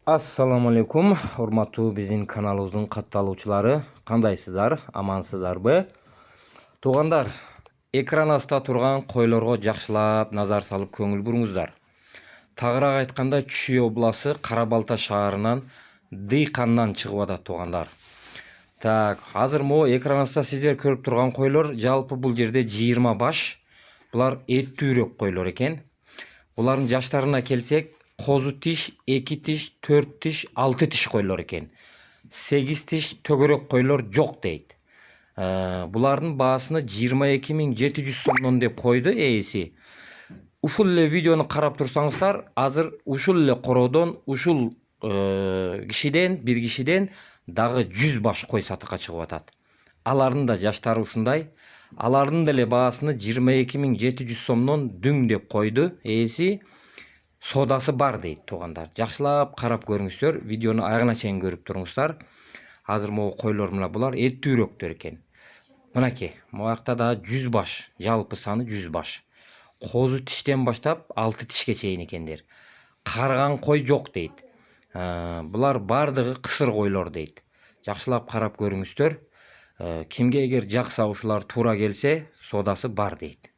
Assalamu alaikum, урматтуу биздин каналыбыздын катталуучулары. Кандайсыздар? Амансыздарбы? Туугандар, экран астында турган койлорго жакшылап назар салып көңүл буруңуздар. Тагыраак айтканда, Чүй областы Кара Балта шаарынан Дыйкандан чыгып атат туугандар. Так, азыр могу экран астында сиздер көрүп турган койлор жалпы бул жерде 20 баш. Булар эттүүрөк койлор экен. Булардын жаштарына келсек, козу тиш, 2 тиш, 4 тиш, 6 тиш койлор экен. 8 тиш төгөрөк койлор жок дейт. Булардын баасыны 22.700 сомдон деп койду ээси. Ушул эле видеону карап турсаңыздар, азыр ушул эле короодон, ушул бир кишиден дагы 100 баш кой сатыкка чыгып атат. Алардын да жаштары ушундай. Алардын деле баасыны 22.700 сомдон дүң деп койду ээси. Содасы бар дейт туугандар. Жакшылап карап көрүңүздөр, видеону аягына чейин көрүп туруңуздар. Азыр могу койлор мына булар эттүүрөктөр экен. Мынакей, муякта да 100 баш, жалпы саны 100 баш. Козу тиштен баштап 6 тишке чейин экендер. Карган кой жок дейт. Булар бардыгы кысыр койлор дейт. Жакшылап карап көрүңүздөр. Кимге эгер жакса ушулар туура келсе, содасы бар дейт.